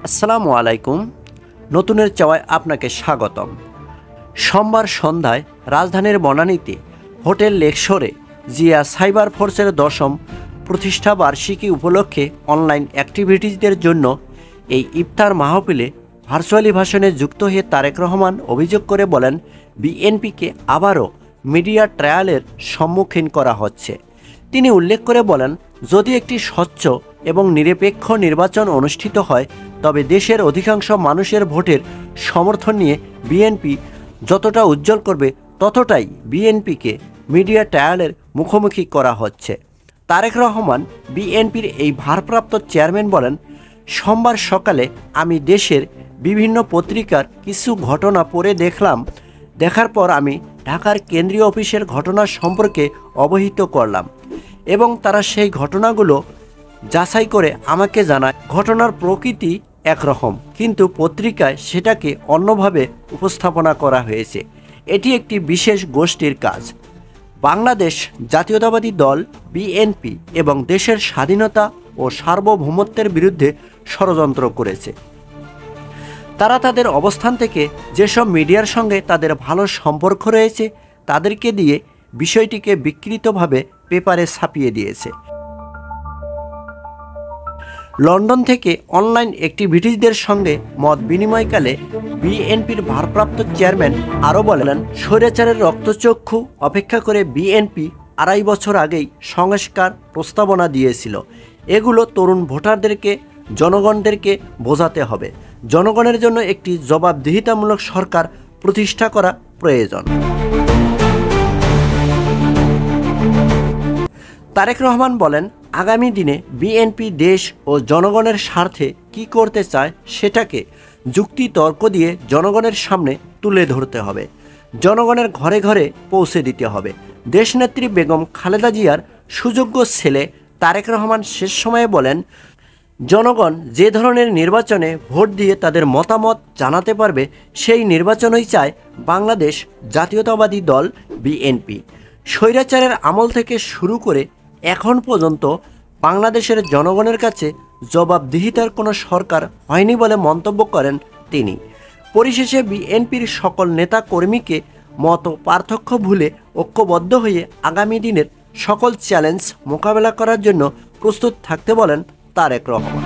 আসসালামু আলাইকুম। নতুনের চাওয়ায় আপনাকে স্বাগতম। সোমবার সন্ধ্যায় রাজধানীর বনানীতে হোটেল লেকশোরে জিয়া সাইবার ফোর্সের 10ম প্রতিষ্ঠা বার্ষিকী উপলক্ষে অনলাইন অ্যাক্টিভিটিসদের জন্য এই ইফতার মাহফিলে ভার্চুয়ালি ভাষণে যুক্ত হয়ে তারেক রহমান অভিযোগ করে বলেন, বিএনপিকে আবারও মিডিয়া ট্রায়ালের সম্মুখীন করা হচ্ছে। তিনি উল্লেখ করে বলেন, যদি একটি স্বচ্ছ এবং নিরপেক্ষ নির্বাচন অনুষ্ঠিত হয় তবে দেশের অধিকাংশ মানুষের ভোটের সমর্থন নিয়ে বিএনপি যতটা উজ্জ্বল করবে ততটাই বিএনপিকে মিডিয়া ট্রায়ালের মুখোমুখি করা হচ্ছে। তারেক রহমান বিএনপির এই ভারপ্রাপ্ত চেয়ারম্যান বলেন, সোমবার সকালে আমি দেশের বিভিন্ন পত্রিকার কিছু ঘটনা পড়ে দেখার পর আমি ঢাকার কেন্দ্রীয় অফিসের ঘটনা সম্পর্কে অবহিত করলাম এবং তারা সেই ঘটনাগুলো যাচাই করে আমাকে জানায় ঘটনার প্রকৃতি একরকম, কিন্তু পত্রিকায় সেটাকে অন্যভাবে উপস্থাপনা করা হয়েছে। এটি একটি বিশেষ গোষ্ঠীর কাজ। বাংলাদেশ জাতীয়তাবাদী দল বিএনপি এবং দেশের স্বাধীনতা ও সার্বভৌমত্বের বিরুদ্ধে ষড়যন্ত্র করেছে। তারা তাদের অবস্থান থেকে যেসব মিডিয়ার সঙ্গে তাদের ভালো সম্পর্ক রয়েছে তাদেরকে দিয়ে বিষয়টিকে বিকৃতভাবে পেপারে ছাপিয়ে দিয়েছে। লন্ডন থেকে অনলাইন অ্যাক্টিভিটিসদের সঙ্গে মত বিনিময়কালে বিএনপির ভারপ্রাপ্ত চেয়ারম্যান আরও বলেন, স্বৈরাচারের রক্তচক্ষু অপেক্ষা করে বিএনপি 2.5 বছর আগেই সংস্কার প্রস্তাবনা দিয়েছিল। এগুলো তরুণ ভোটারদেরকে জনগণদেরকে বোঝাতে হবে। জনগণের জন্য একটি জবাবদিহিতামূলক সরকার প্রতিষ্ঠা করা প্রয়োজন। তারেক রহমান বলেন, আগামী দিনে বিএনপি দেশ ও জনগণের স্বার্থে কি করতে চায় সেটাকে যুক্তি তর্ক দিয়ে জনগণের সামনে তুলে ধরতে হবে, জনগণের ঘরে ঘরে পৌঁছে দিতে হবে। দেশনেত্রী বেগম খালেদা জিয়ার সুযোগ্য ছেলে তারেক রহমান শেষ সময়ে বলেন, জনগণ যে ধরনের নির্বাচনে ভোট দিয়ে তাদের মতামত জানাতে পারবে সেই নির্বাচনই চায় বাংলাদেশ জাতীয়তাবাদী দল বিএনপি। স্বৈরাচারের আমল থেকে শুরু করে এখন পর্যন্ত বাংলাদেশের জনগণের কাছে জবাবদিহিতার কোনো সরকার হয়নি বলে মন্তব্য করেন তিনি। পরিশেষে বিএনপির সকল নেতা কর্মীকে মত পার্থক্য ভুলে ঐক্যবদ্ধ হয়ে আগামী দিনের সকল চ্যালেঞ্জ মোকাবেলা করার জন্য প্রস্তুত থাকতে বলেন তারেক রহমান।